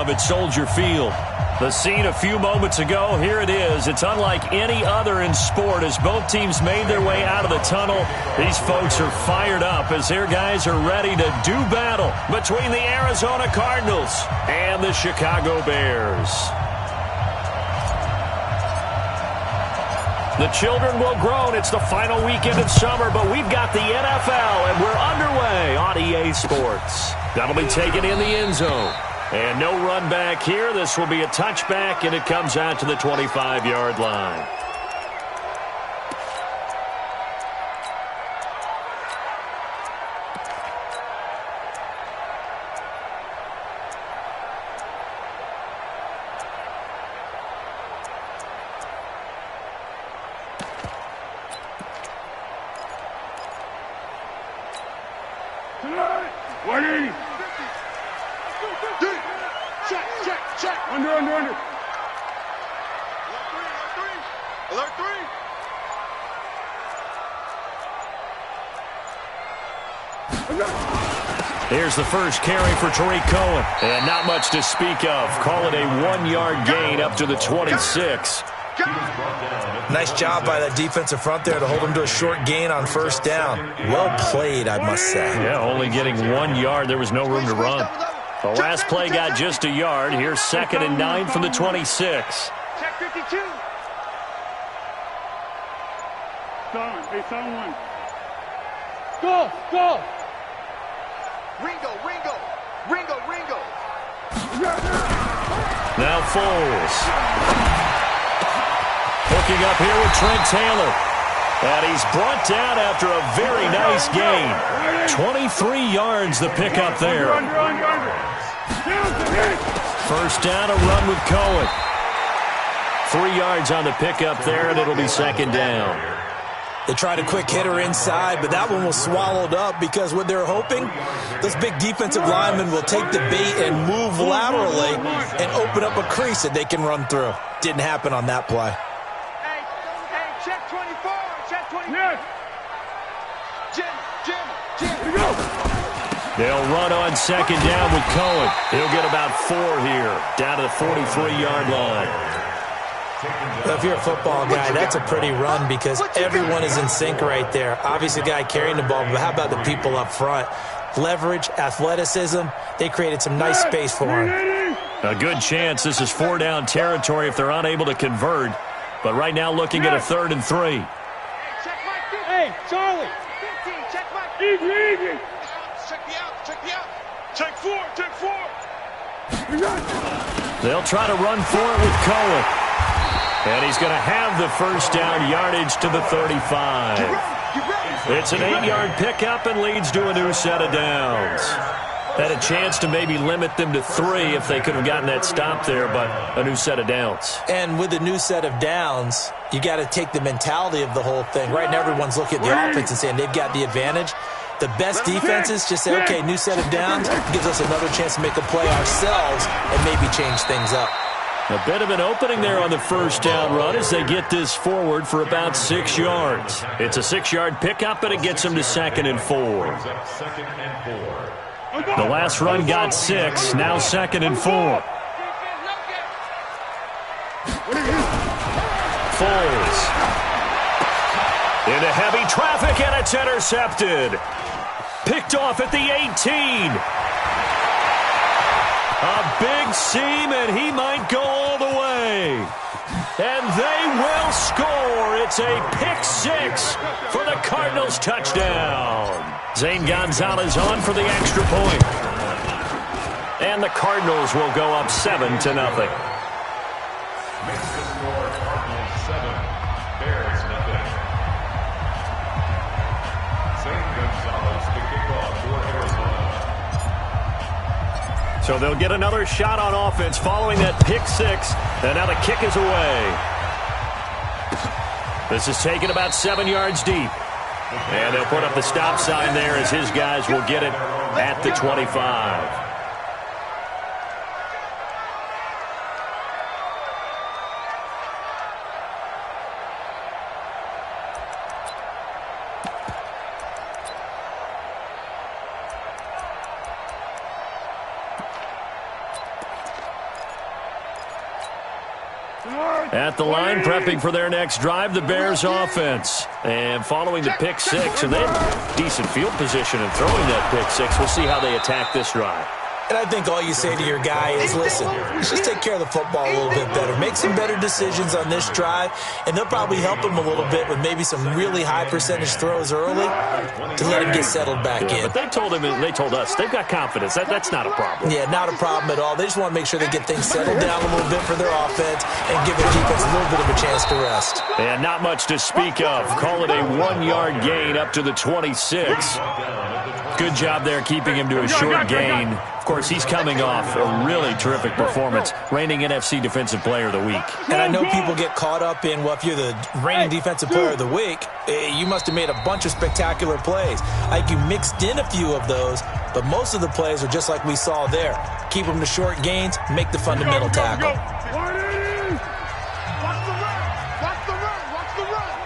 of at Soldier Field. The scene a few moments ago, here it is. It's unlike any other in sport as both teams made their way out of the tunnel. These folks are fired up as their guys are ready to do battle between the Arizona Cardinals and the Chicago Bears. The children will groan. It's the final weekend of summer, but we've got the NFL, and we're underway on EA Sports. That'll be taken in the end zone. And no run back here. This will be a touchback, and it comes out to the 25-yard line. Here's the first carry for Tariq Cohen. And not much to speak of. Call it a 1-yard gain up to the 26. Nice job by that defensive front there to hold him to a short gain on first down. Well played, I must say. Yeah, only getting 1 yard. There was no room to run. The last play got just a yard. Here's 2nd and 9 from the 26. Check 52. Hey, someone. Go, go. Ringo. Now Foles. Hooking up here with Trent Taylor. And he's brought down after a very nice gain. 23 yards the pickup there. First down, a run with Cohen. 3 yards on the pickup there, and it'll be 2nd down. They tried a quick hitter inside, but that one was swallowed up because what they're hoping, those big defensive linemen will take the bait and move laterally and open up a crease that they can run through. Didn't happen on that play. Hey, check 24. Check 24. Yes. Jim. They'll run on 2nd down with Cohen. He'll get about 4 here, down to the 43-yard line. If you're a football guy, that's a pretty run because everyone is in sync right there. Obviously, the guy carrying the ball, but how about the people up front? Leverage, athleticism, they created some nice space for him. A good chance this is 4-down territory if they're unable to convert. But right now looking at a 3rd and 3. Hey, Charlie. 15, check my... Easy. Check me out. Check 4. They'll try to run for it with Cohen. And he's going to have the first down yardage to the 35. It's an 8-yard pickup and leads to a new set of downs. Had a chance to maybe limit them to 3 if they could have gotten that stop there, but a new set of downs. And with a new set of downs, you got to take the mentality of the whole thing. Right now, everyone's looking at the offense and saying they've got the advantage. The best defenses just say, okay, new set of downs gives us another chance to make a play ourselves and maybe change things up. A bit of an opening there on the first down run as they get this forward for about 6 yards. It's a 6-yard pickup, and it gets them to 2nd and 4. The last run got 6, now 2nd and 4. Foles. Into heavy traffic, and it's intercepted. Picked off at the 18. A big seam, and he might go all the way. And they will score. It's a pick 6 for the Cardinals touchdown. Zane Gonzalez on for the extra point. And the Cardinals will go up 7-0. So they'll get another shot on offense following that pick 6. And now the kick is away. This is taken about 7 yards deep. And they'll put up the stop sign there as his guys will get it at the 25. At the line, prepping for their next drive, the Bears offense. And following the pick six, and they have decent field position in throwing that pick six. We'll see how they attack this drive. And I think all you say to your guy is, listen, let's just take care of the football a little bit better. Make some better decisions on this drive, and they'll probably help him a little bit with maybe some really high percentage throws early to let him get settled back in. But they told him, and they told us, they've got confidence. That's not a problem. Yeah, not a problem at all. They just want to make sure they get things settled down a little bit for their offense and give their defense a little bit of a chance to rest. And not much to speak of. Call it a 1-yard gain up to the 26. Good job there keeping him to a short gain. Of course, he's coming off a really terrific performance, reigning NFC Defensive Player of the Week. And I know people get caught up in, well, if you're the reigning Defensive Player of the Week, you must have made a bunch of spectacular plays. I think you mixed in a few of those, but most of the plays are just like we saw there. Keep them to short gains, make the fundamental tackle. Watch the run. Watch the run. Watch the run.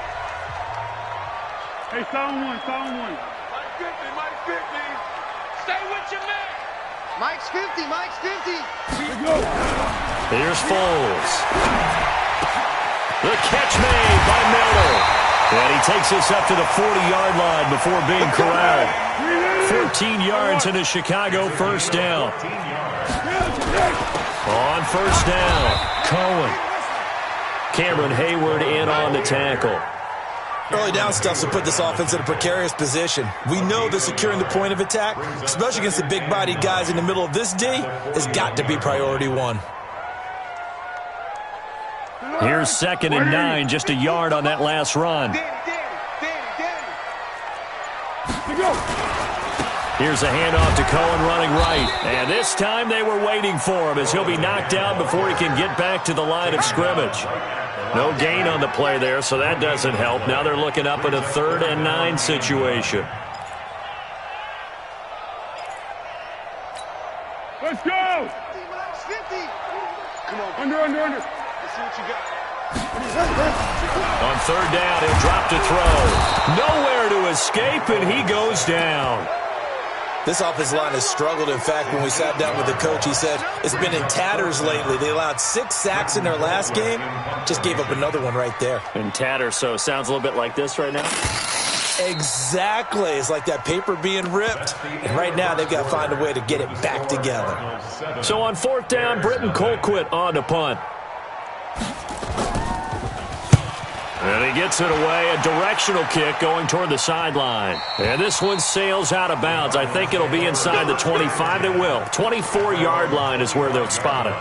Hey, sound one. Mike 50. Mike 50. Stay with your man. Mike's 50. Mike's 50. Here's Foles. The catch made by Miller. And he takes us up to the 40-yard line before being corralled. 14 yards in a Chicago first down. On first down, Cohen. Cameron Hayward in on the tackle. Early down stuff to put this offense in a precarious position. We know that securing the point of attack, especially against the big-bodied guys in the middle of this D, has got to be priority one. Here's 2nd and 9, just a yard on that last run. Here's a handoff to Cohen running right. And this time they were waiting for him as he'll be knocked down before he can get back to the line of scrimmage. No gain on the play there, so that doesn't help. Now they're looking up at a 3rd and 9 situation. Let's go! Come on. Under. Let's see what you got. On 3rd down, he'll drop to throw. Nowhere to escape, and he goes down. This offensive line has struggled. In fact, when we sat down with the coach, he said it's been in tatters lately. They allowed 6 sacks in their last game. Just gave up another one right there. In tatters, so sounds a little bit like this right now. Exactly. It's like that paper being ripped. And right now, they've got to find a way to get it back together. So on 4th down, Britton Colquitt on to punt. And he gets it away, a directional kick going toward the sideline. And this one sails out of bounds. I think it'll be inside the 25. It will. 24-yard line is where they'll spot it.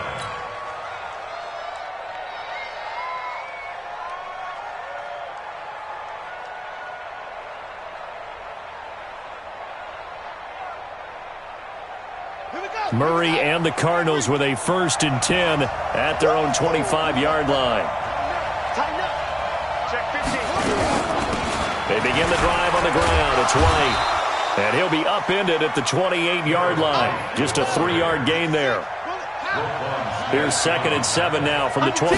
Murray and the Cardinals with a 1st and 10 at their own 25-yard line. Tighten up. Check 15. They begin the drive on the ground. It's White. And he'll be upended at the 28-yard line. Just a 3-yard gain there. Here's 2nd and 7 now from the 28.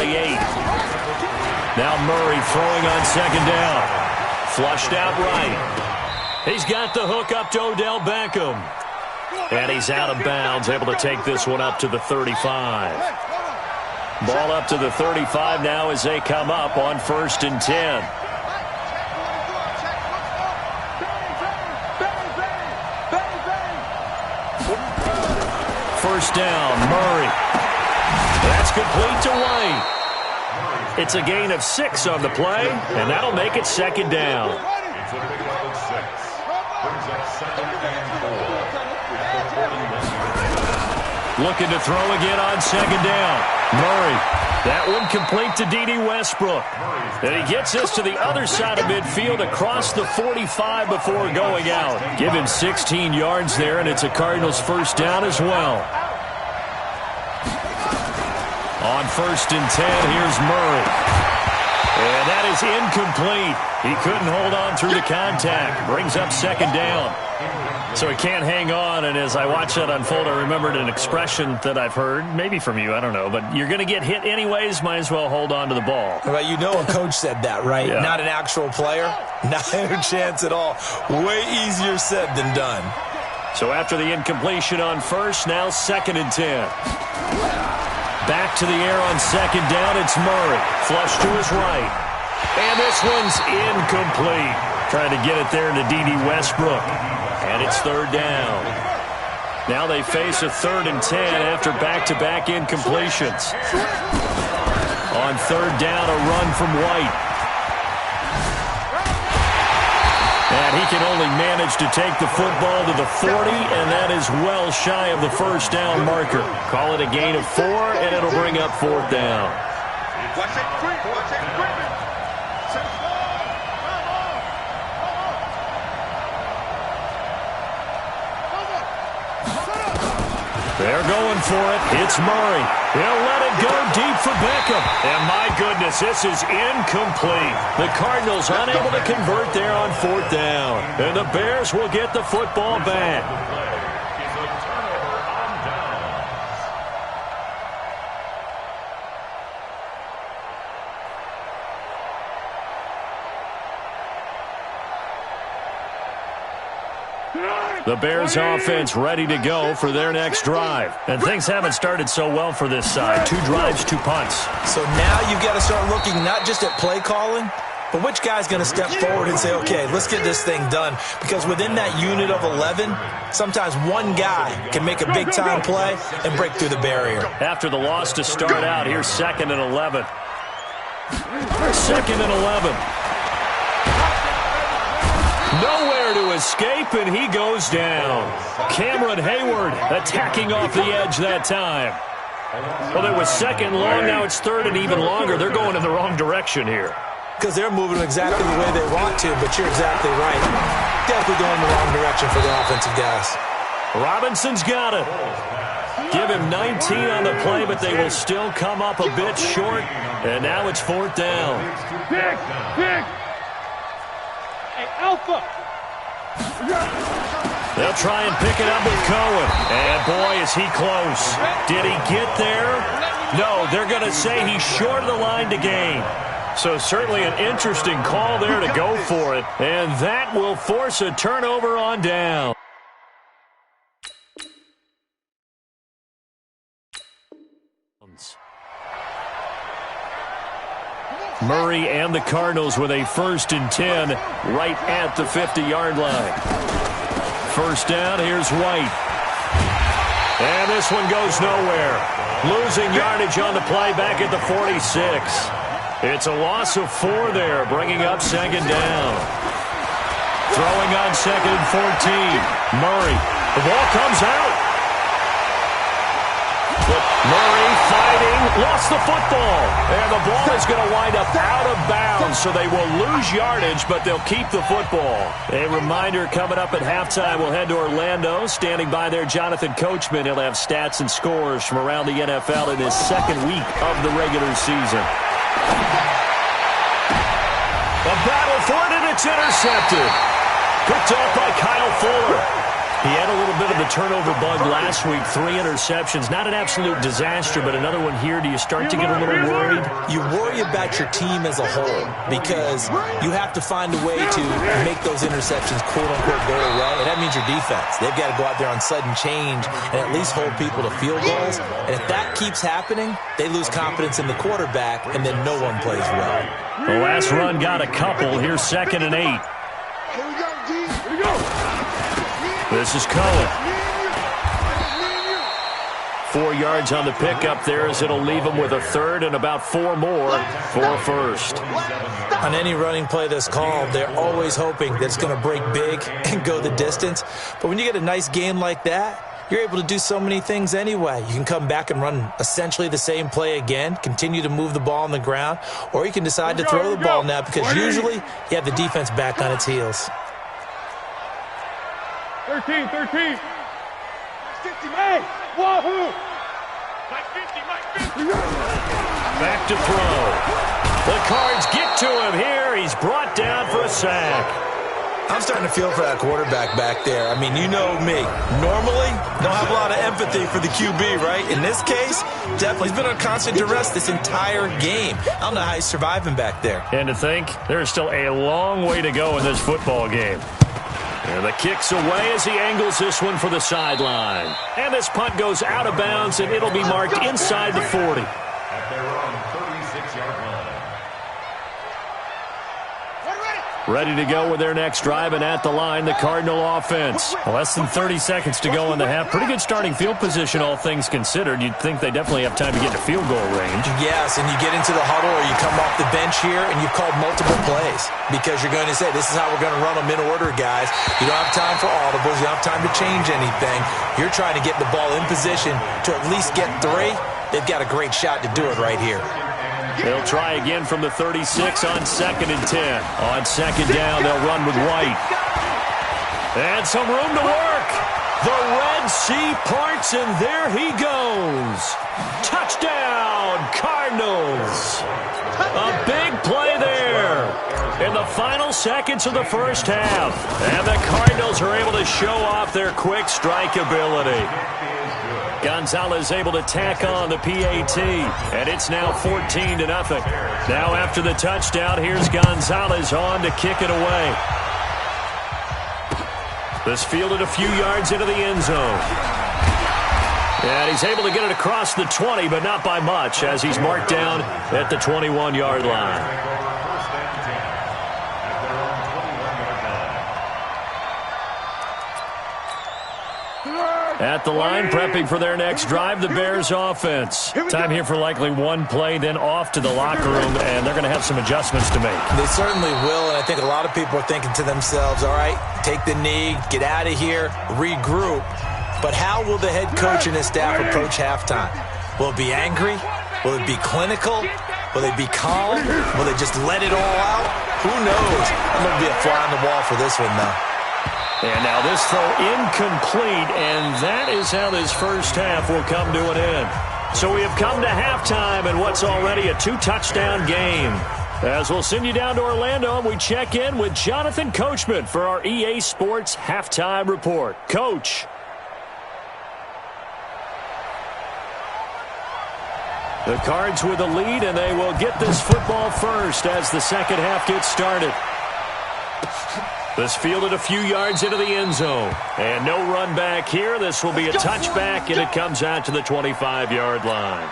Now Murray throwing on 2nd down. Flushed out right. He's got the hook up to Odell Beckham. And he's out of bounds, able to take this one up to the 35. Ball up to the 35 now as they come up on 1st and 10. First down, Murray. That's complete to White. It's a gain of 6 on the play, and that'll make it 2nd down. Looking to throw again on 2nd down. Murray. That one complete to D.D. Westbrook. And he gets this to the other side of midfield across the 45 before going out. Give him 16 yards there, and it's a Cardinals first down as well. On 1st and 10, here's Murray. And that is incomplete. He couldn't hold on through the contact. Brings up 2nd down. So he can't hang on, and as I watched that unfold, I remembered an expression that I've heard, maybe from you, I don't know, but you're going to get hit anyways, might as well hold on to the ball. Well, you know a coach said that, right? Yeah. Not an actual player. Not a chance at all. Way easier said than done. So after the incompletion on 1st, now 2nd and 10. Back back to the air on second down. It's Murray. Flush to his right. And this one's incomplete. Trying to get it there to D.D. Westbrook. And it's third down. Now they face a 3rd and 10 after back-to-back incompletions. On third down, a run from White. And he can only manage to take the football to the 40, and that is well shy of the first down marker. Call it a gain of 4, and it'll bring up fourth down. Watch it quick. Watch it quick. They're going for it. It's Murray. He'll let it go deep for Beckham. And my goodness, this is incomplete. The Cardinals unable to convert there on fourth down. And the Bears will get the football back. The Bears offense ready to go for their next drive. And things haven't started so well for this side. 2 drives, 2 punts. So now you've got to start looking not just at play calling, but which guy's going to step forward and say, okay, let's get this thing done. Because within that unit of 11, sometimes one guy can make a big-time play and break through the barrier. After the loss to start out, here's 2nd and 11. 2nd and 11. Nowhere to escape, and he goes down. Cameron Hayward attacking off the edge that time. Well, it was 2nd long, now it's 3rd and even longer. They're going in the wrong direction here. Because they're moving exactly the way they want to, but you're exactly right. Definitely going in the wrong direction for the offensive guys. Robinson's got it. Give him 19 on the play, but they will still come up a bit short. And now it's 4th down. Pick! Hey, Alpha! They'll try and pick it up with Cohen. And boy, is he close. Did he get there? No, they're going to say he's short of the line to gain. So certainly an interesting call there to go for it. And that will force a turnover on down. Murray and the Cardinals with a 1st and 10 right at the 50-yard line. First down, here's White. And this one goes nowhere. Losing yardage on the play back at the 46. It's a loss of 4 there, bringing up 2nd down. Throwing on 2nd and 14. Murray. The ball comes out. But Murray fighting, lost the football. And the ball is going to wind up out of bounds, so they will lose yardage, but they'll keep the football. A reminder coming up at halftime, we'll head to Orlando. Standing by there, Jonathan Coachman. He'll have stats and scores from around the NFL in his 2nd week of the regular season. A battle for it, and it's intercepted. Picked off by Kyle Fuller. He had a little bit of the turnover bug last week. 3 interceptions. Not an absolute disaster, but another one here. Do you start to get a little worried? You worry about your team as a whole because you have to find a way to make those interceptions, quote-unquote, go away, and that means your defense. They've got to go out there on sudden change and at least hold people to field goals. And if that keeps happening, they lose confidence in the quarterback, and then no one plays well. The last run got a couple. Here's 2nd and 8. Here we go, G. Here we go. This is Cohen. 4 yards on the pickup there as it'll leave him with a 3rd and about 4 more for a 1st. On any running play that's called, they're always hoping that it's going to break big and go the distance. But when you get a nice game like that, you're able to do so many things anyway. You can come back and run essentially the same play again, continue to move the ball on the ground, or you can decide to throw the ball now because usually you have the defense back on its heels. 13. Hey, wahoo! Mike 50. Back to throw. The Cards get to him here. He's brought down for a sack. I'm starting to feel for that quarterback back there. I mean, you know me. Normally, don't have a lot of empathy for the QB, right? In this case, definitely. He's been on constant duress this entire game. I don't know how he's surviving back there. And to think, there's still a long way to go in this football game. And the kick's away as he angles this one for the sideline. And this punt goes out of bounds, and it'll be marked inside the 40. at their own 36-yard line. Ready to go with their next drive, and at the line, the Cardinal offense. Less than 30 seconds to go in the half. Pretty good starting field position, all things considered. You'd think they definitely have time to get to field goal range. Yes, and you get into the huddle or you come off the bench here, and you've called multiple plays because you're going to say, this is how we're going to run them in order, guys. You don't have time for audibles. You don't have time to change anything. You're trying to get the ball in position to at least get 3. They've got a great shot to do it right here. They'll try again from the 36 on 2nd and 10. On 2nd down, they'll run with White. And some room to work. The Red Sea parts, and there he goes. Touchdown, Cardinals. A big play there in the final seconds of the first half. And the Cardinals are able to show off their quick strike ability. Gonzalez able to tack on the PAT, and it's now 14-0. Now after the touchdown, here's Gonzalez on to kick it away. This fielded a few yards into the end zone. And he's able to get it across the 20, but not by much, as he's marked down at the 21-yard line. At the line, prepping for their next drive, the Bears offense. Time here for likely one play, then off to the locker room, and they're going to have some adjustments to make. They certainly will, and I think a lot of people are thinking to themselves, all right, take the knee, get out of here, regroup. But how will the head coach and his staff approach halftime? Will it be angry? Will it be clinical? Will they be calm? Will they just let it all out? Who knows? I'm going to be a fly on the wall for this one, though. And now this throw incomplete, and that is how this first half will come to an end. So we have come to halftime in what's already a 2-touchdown game. As we'll send you down to Orlando, and we check in with Jonathan Coachman for our EA Sports Halftime Report. Coach. The Cards with the lead, and they will get this football first as the second half gets started. This fielded a few yards into the end zone. And no run back here. This will be a touchback, and it comes out to the 25-yard line.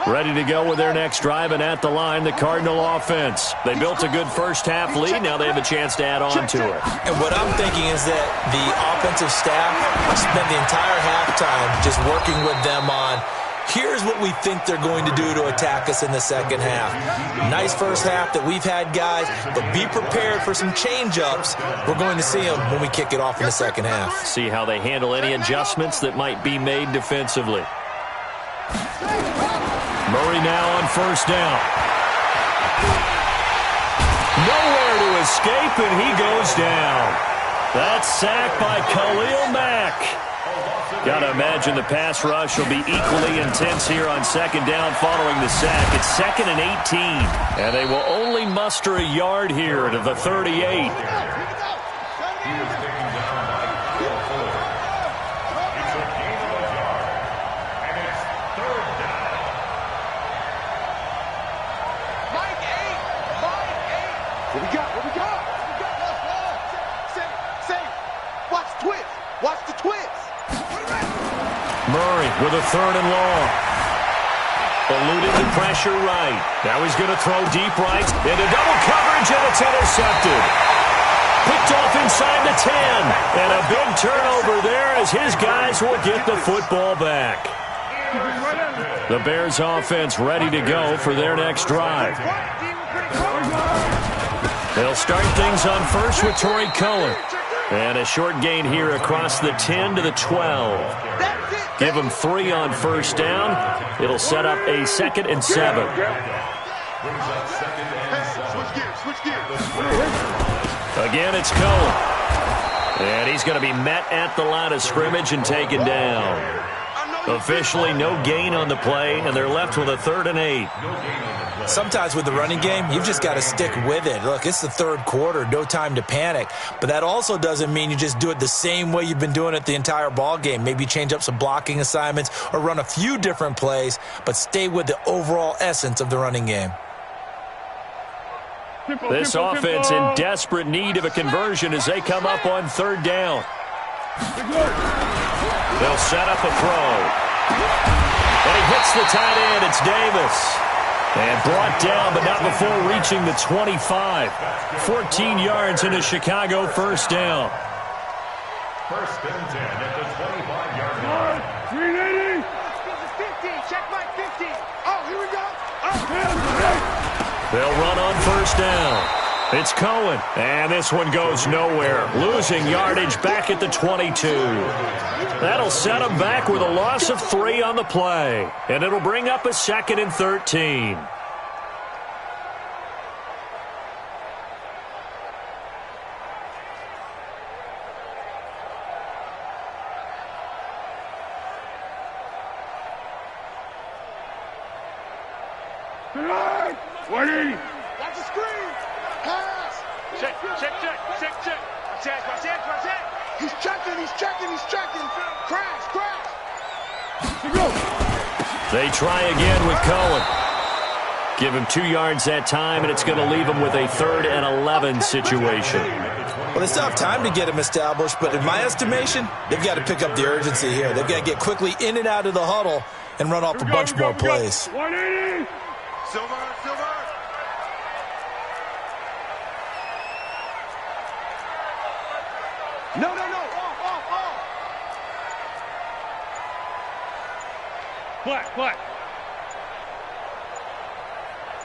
Ready to go with their next drive, and at the line, the Cardinal offense. They built a good first-half lead. Now they have a chance to add on to it. And what I'm thinking is that the offensive staff spent the entire halftime just working with them on, here's what we think they're going to do to attack us in the second half. Nice first half that we've had, guys, but be prepared for some change-ups. We're going to see them when we kick it off in the second half. See how they handle any adjustments that might be made defensively. Murray now on first down. Nowhere to escape, and he goes down. That's sacked by Khalil Mack. Got to imagine the pass rush will be equally intense here on second down following the sack. It's 2nd and 18, and they will only muster a yard here to the 38. What we got? Say, watch the twist. Watch the twist. Murray with a 3rd and long. Eluding the pressure right. Now he's going to throw deep right into double coverage, and it's intercepted. Picked off inside the 10. And a big turnover there as his guys will get the football back. The Bears offense ready to go for their next drive. They'll start things on first with Torrey Cohen. And a short gain here across the 10 to the 12. Give them 3 on first down. It'll set up a 2nd and 7. Again, it's Cohen. And he's going to be met at the line of scrimmage and taken down. Officially no gain on the play, and they're left with a 3rd and 8. Sometimes with the running game, you've just got to stick with it. Look, it's the third quarter, no time to panic. But that also doesn't mean you just do it the same way you've been doing it the entire ball game. Maybe change up some blocking assignments or run a few different plays, but stay with the overall essence of the running game. This offense in desperate need of a conversion as they come up on 3rd down. They'll set up a throw. And he hits the tight end. It's Davis. And brought down, but not before reaching the 25. 14 yards into Chicago, first down. First and 10 at the 25-yard line. 380. 15. Check my 15. Oh, here we go. They'll run on first down. It's Cohen, and this one goes nowhere. Losing yardage back at the 22. That'll set him back with a loss of 3 on the play, and it'll bring up a 2nd and 13. Tonight. 180. Watch the screen. Pass. Check. Watch that. He's checking. Crash. Go. They try again with Cohen. Give him 2 yards that time, and it's going to leave him with a 3rd and 11 situation. Well, they still have time to get him established, but in my estimation, they've got to pick up the urgency here. They've got to get quickly in and out of the huddle and run off a bunch more plays. 180. Silver. No. Off. Flat.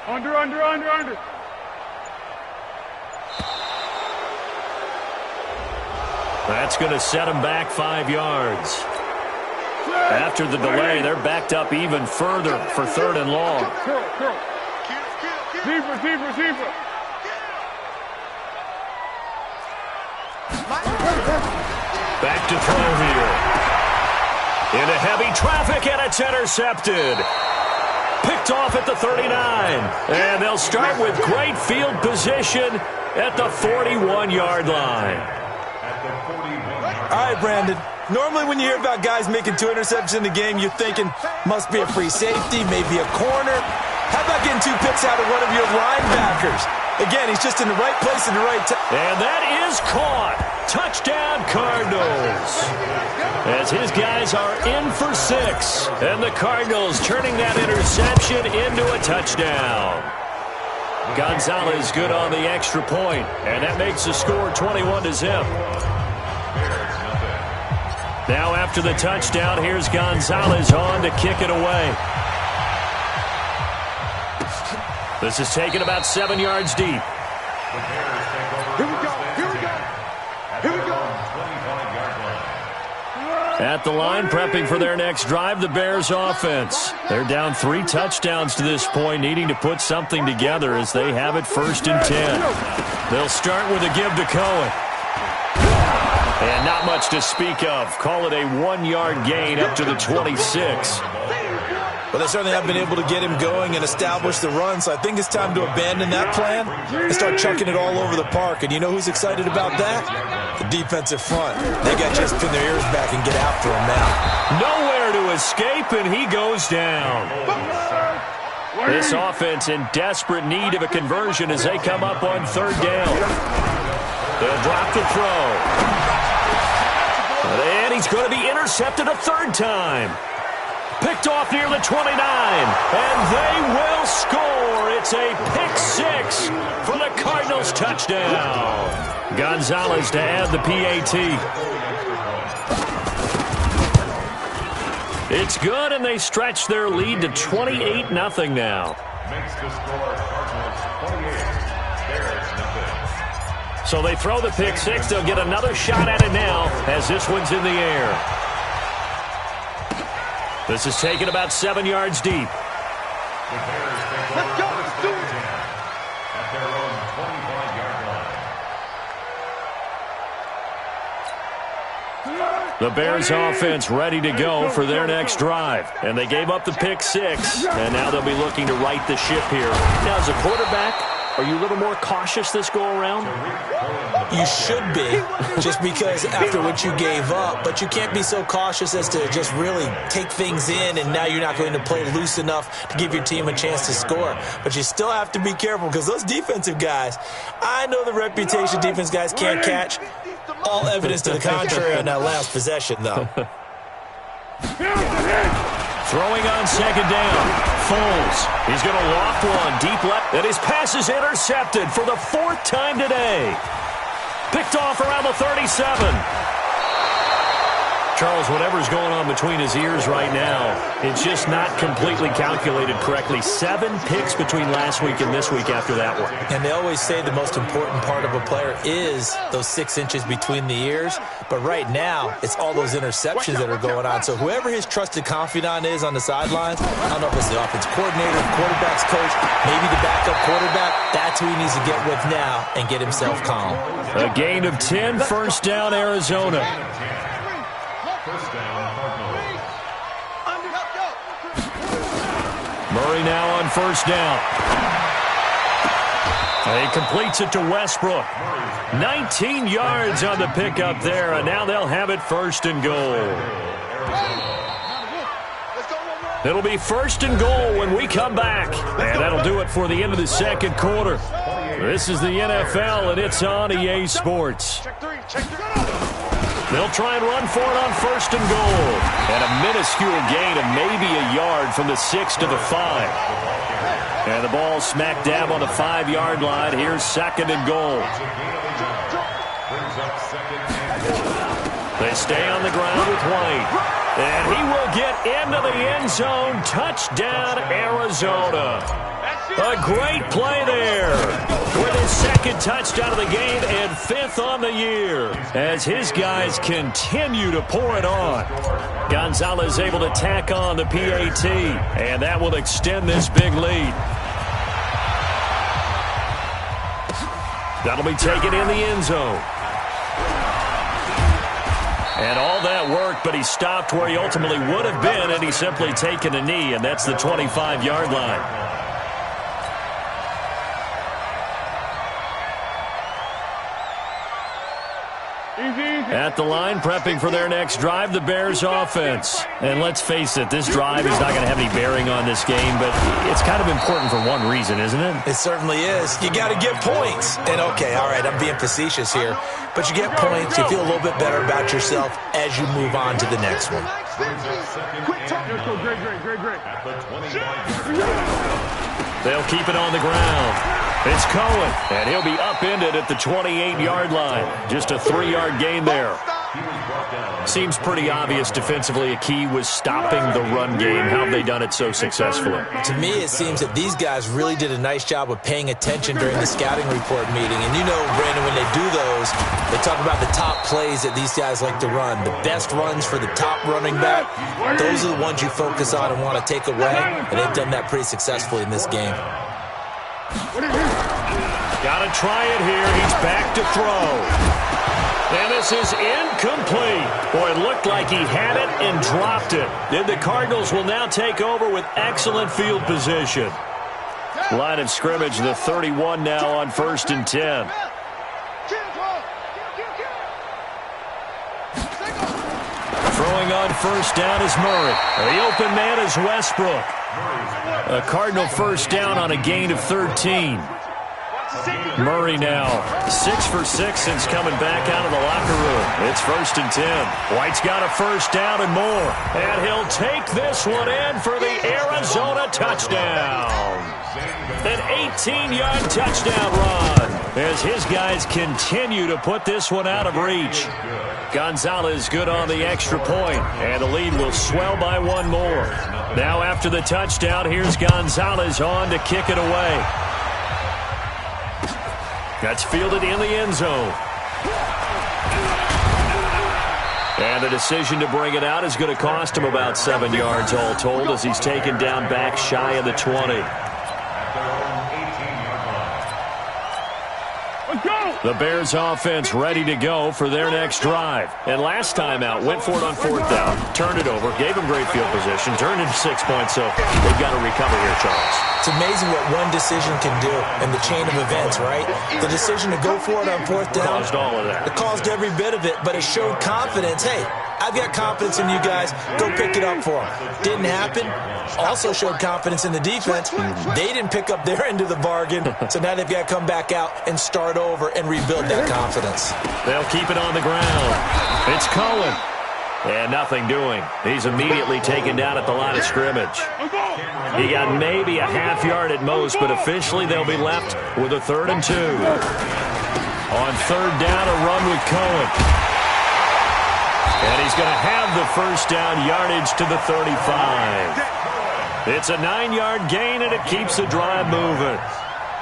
Under. That's going to set him back 5 yards. After the delay, they're backed up even further for 3rd and long. Curl. Receiver. Back to throw here. Into heavy traffic, and it's intercepted. Picked off at the 39. And they'll start with great field position at the 41-yard line. All right, Brandon. Normally when you hear about guys making 2 interceptions in a game, you're thinking, must be a free safety, maybe a corner. How about getting 2 picks out of one of your linebackers? Again, he's just in the right place at the right time. And that is caught. Touchdown, Cardinals. As his guys are in for 6. And the Cardinals turning that interception into a touchdown. Gonzalez good on the extra point, and that makes the score 21-0. Now after the touchdown, here's Gonzalez on to kick it away. This is taken about 7 yards deep. Here we go. At the line, prepping for their next drive, the Bears offense. They're down 3 touchdowns to this point, needing to put something together as they have it 1st and 10. They'll start with a give to Cohen. And not much to speak of. Call it a 1-yard gain up to the 26. Well, they certainly have been able to get him going and establish the run, so I think it's time to abandon that plan and start chucking it all over the park. And you know who's excited about that? The defensive front. They got to just pin their ears back and get after him now. Nowhere to escape, and he goes down. This offense in desperate need of a conversion as they come up on 3rd down. They'll drop the throw. And he's going to be intercepted a 3rd time. Picked off near the 29, and they will score. It's a pick 6 for the Cardinals touchdown. Gonzalez to add the PAT. It's good, and they stretch their lead to 28-0 now. Makes the score Cardinals 28, Bears 0. So they throw the pick 6. They'll get another shot at it now as this one's in the air. This is taken about 7 yards deep. The Bears take over Let's go. first Do and it. 10 at their own 25-yard line. The Bears offense ready to go for their next drive. And they gave up the pick 6, and now they'll be looking to right the ship here. Now, as a quarterback, are you a little more cautious this go-around? You should be, just because after what you gave up, but you can't be so cautious as to just really take things in, and now you're not going to play loose enough to give your team a chance to score. But you still have to be careful because those defensive guys, I know the reputation defense guys can't catch. All evidence to the contrary on that last possession, though. Here's the hit. Throwing on second down. Foles. He's going to loft one deep left. And his pass is intercepted for the fourth time today. Picked off around the 37. Charles, whatever's going on between his ears right now, it's just not completely calculated correctly. 7 picks between last week and this week after that one. And they always say the most important part of a player is those 6 inches between the ears. But right now, it's all those interceptions that are going on. So whoever his trusted confidant is on the sidelines, I don't know if it's the offense coordinator, quarterback's coach, maybe the backup quarterback, that's who he needs to get with now and get himself calm. A gain of 10, first down, Arizona. First down, Cardinals. Murray now on first down. He completes it to Westbrook. 19 yards on the pickup there, and now they'll have it first and goal. It'll be first and goal when we come back. And that'll do it for the end of the second quarter. This is the NFL, and it's on EA Sports. They'll try and run for it on first and goal. And a minuscule gain of maybe a yard from the 6 to the 5. And the ball smack dab on the 5-yard line. Here's second and goal. They stay on the ground with White. And he will get into the end zone. Touchdown, Arizona. A great play there with his second touchdown of the game and 5th on the year as his guys continue to pour it on. Gonzalez able to tack on the PAT, and that will extend this big lead. That'll be taken in the end zone. And all that work, but he stopped where he ultimately would have been, and he's simply taken a knee, and that's the 25-yard line. At the line, prepping for their next drive, the Bears offense. And let's face it, this drive is not going to have any bearing on this game, but it's kind of important for one reason, isn't it? It certainly is. You got to get points. And okay, all right, I'm being facetious here, but you get points, you feel a little bit better about yourself as you move on to the next one. They'll keep it on the ground. It's Cohen, and he'll be upended at the 28-yard line. Just a 3-yard gain there. Seems pretty obvious defensively a key was stopping the run game. How have they done it so successfully? To me, it seems that these guys really did a nice job of paying attention during the scouting report meeting. And you know, Brandon, when they do those, they talk about the top plays that these guys like to run. The best runs for the top running back, those are the ones you focus on and want to take away. And they've done that pretty successfully in this game. Got to try it here. He's back to throw. And this is incomplete. Boy, it looked like he had it and dropped it. And the Cardinals will now take over with excellent field position. Line of scrimmage, the 31 now on first and 10. Throwing on first down is Murray. The open man is Westbrook. A Cardinal first down on a gain of 13. Murray now 6 for 6 since coming back out of the locker room. It's first and 10. White's got a first down and more. And he'll take this one in for the Arizona touchdown. An 18-yard touchdown run as his guys continue to put this one out of reach. Gonzalez good on the extra point, and the lead will swell by one more. Now after the touchdown, here's Gonzalez on to kick it away. That's fielded in the end zone. And the decision to bring it out is going to cost him about 7 yards all told as he's taken down back shy of the 20. The Bears offense ready to go for their next drive. And last time out, went for it on fourth down, turned it over, gave them great field position, turned into 6 points, so they've got to recover here, Charles. It's amazing what one decision can do in the chain of events, right? The decision to go for it on fourth down. Caused all of that. It caused every bit of it, but it showed confidence. Hey, I've got confidence in you guys. Go pick it up for them. Didn't happen. Also showed confidence in the defense. They didn't pick up their end of the bargain, so now they've got to come back out and start over and rebuild that confidence. They'll keep it on the ground. It's Cohen. And nothing doing. He's immediately taken down at the line of scrimmage. He got maybe a half yard at most, but officially they'll be left with a 3rd and 2. On 3rd down, a run with Cohen. And he's going to have the first down, yardage to the 35. It's a 9-yard gain, and it keeps the drive moving.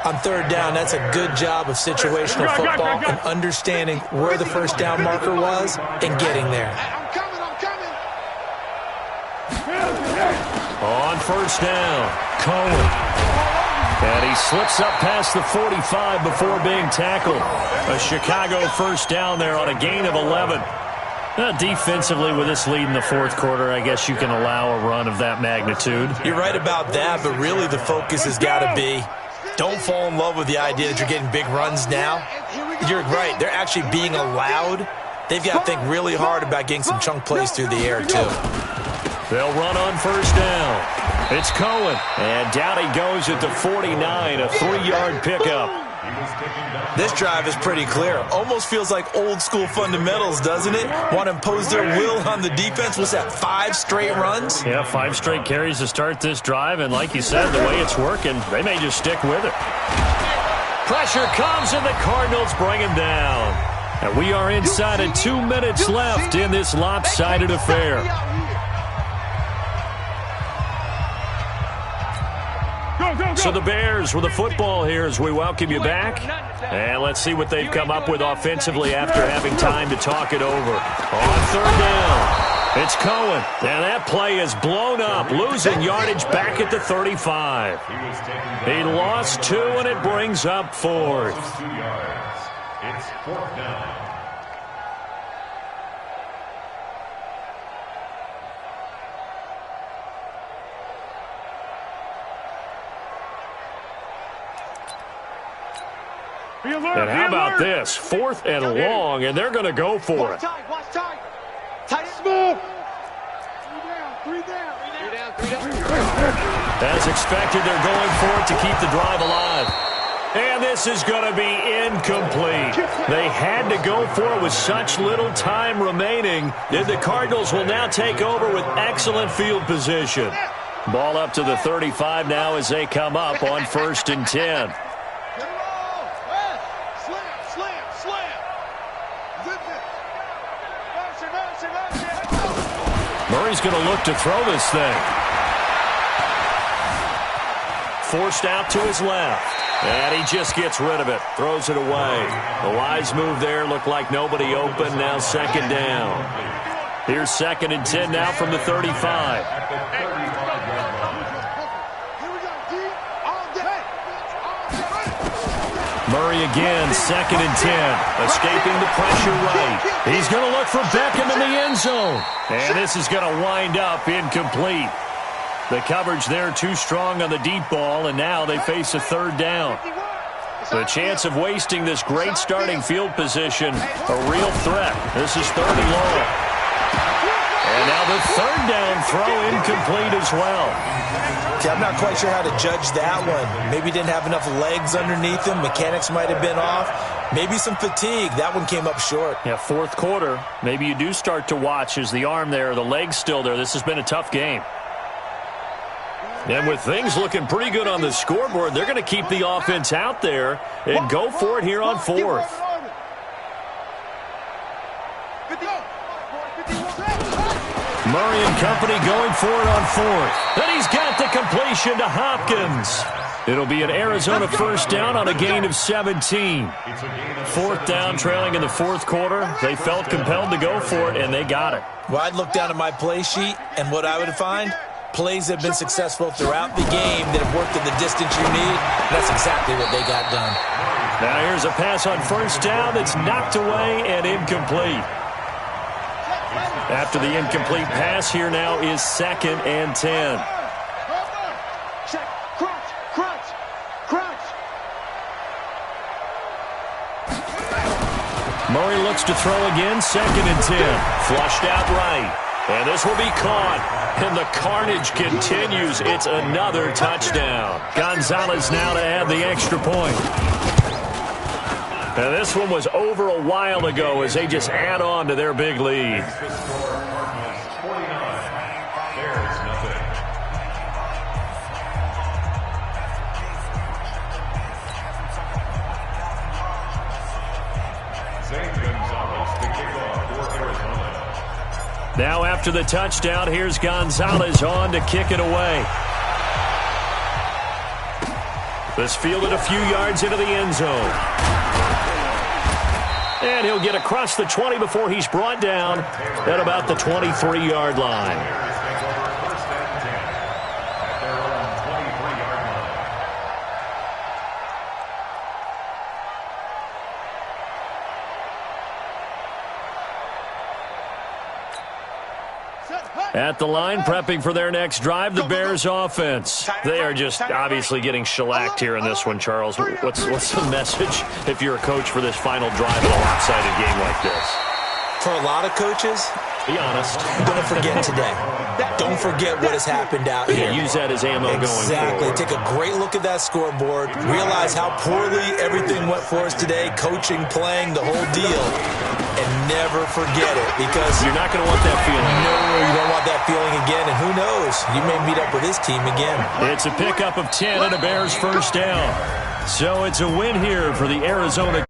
On 3rd down, that's a good job of situational football and understanding where the first down marker was and getting there. I'm coming. On 1st down, Cohen. And he slips up past the 45 before being tackled. A Chicago first down there on a gain of 11. Defensively, with this lead in the 4th quarter, I guess you can allow a run of that magnitude. You're right about that, but really the focus has got to be, don't fall in love with the idea that you're getting big runs now. You're right. They're actually being allowed. They've got to think really hard about getting some chunk plays through the air, too. They'll run on 1st down. It's Cohen. And down he goes at the 49, a 3-yard pickup. This drive is pretty clear. Almost feels like old school fundamentals, doesn't it? Want to impose their will on the defense. What's that, 5 straight runs? Yeah, 5 straight carries to start this drive. And like you said, the way it's working, they may just stick with it. Pressure comes, and the Cardinals bring him down. And we are inside of 2 minutes left in this lopsided affair. So the Bears with the football here as we welcome you back. And let's see what they've come up with offensively after having time to talk it over. On 3rd down, it's Cohen. And that play is blown up, losing yardage back at the 35. He lost 2, and it brings up 4th. It's 4th down. And how about this? 4th and long, and they're going to go for it. Watch tight. Tight smooth. 3 down. As expected, they're going for it to keep the drive alive. And this is going to be incomplete. They had to go for it with such little time remaining. And the Cardinals will now take over with excellent field position. Ball up to the 35 now as they come up on 1st and 10. Murray's going to look to throw this thing. Forced out to his left. And he just gets rid of it. Throws it away. A wise move there. Looked like nobody open. Now 2nd down. Here's 2nd and 10 now from the 35. Murray again, 2nd and 10. Escaping the pressure right. He's going to look for Beckham in the end zone. And this is going to wind up incomplete. The coverage there too strong on the deep ball, and now they face a 3rd down. The chance of wasting this great starting field position, a real threat. This is 3rd and long. And now the 3rd down throw incomplete as well. See, I'm not quite sure how to judge that one. Maybe didn't have enough legs underneath him. Mechanics might have been off. Maybe some fatigue. That one came up short. Yeah, 4th quarter. Maybe you do start to watch as the arm there, the leg's still there. This has been a tough game. And with things looking pretty good on the scoreboard, they're going to keep the offense out there and go for it here on 4th. Murray and company going for it on 4th. And he's got the completion to Hopkins. It'll be an Arizona first down on a gain of 17. 4th down, trailing in the 4th quarter. They felt compelled to go for it, and they got it. Well, I'd look down at my play sheet, and what I would find, plays have been successful throughout the game that have worked in the distance you need. That's exactly what they got done. Now here's a pass on 1st down that's knocked away and incomplete. After the incomplete pass, here now is 2nd and 10. Check. Crunch. Murray looks to throw again, 2nd and 10. Flushed out right. And this will be caught. And the carnage continues. It's another touchdown. Gonzalez now to add the extra point. And this one was over a while ago as they just add on to their big lead. Now after the touchdown, here's Gonzalez on to kick it away. This fielded a few yards into the end zone. And he'll get across the 20 before he's brought down at about the 23-yard line. At the line, prepping for their next drive, the Bears offense. They are just obviously getting shellacked here in this one, Charles. What's the message if you're a coach for this final drive in a lopsided game like this? For a lot of coaches, be honest, don't forget today. Don't forget what has happened out here. Use that as ammo going forward. Exactly. Take a great look at that scoreboard. Realize how poorly everything went for us today, coaching, playing, the whole deal. And never forget it, because you're not going to want that feeling. No, you don't want that feeling again, and who knows? You may meet up with this team again. It's a pickup of 10 and a Bears first down. So it's a win here for the Arizona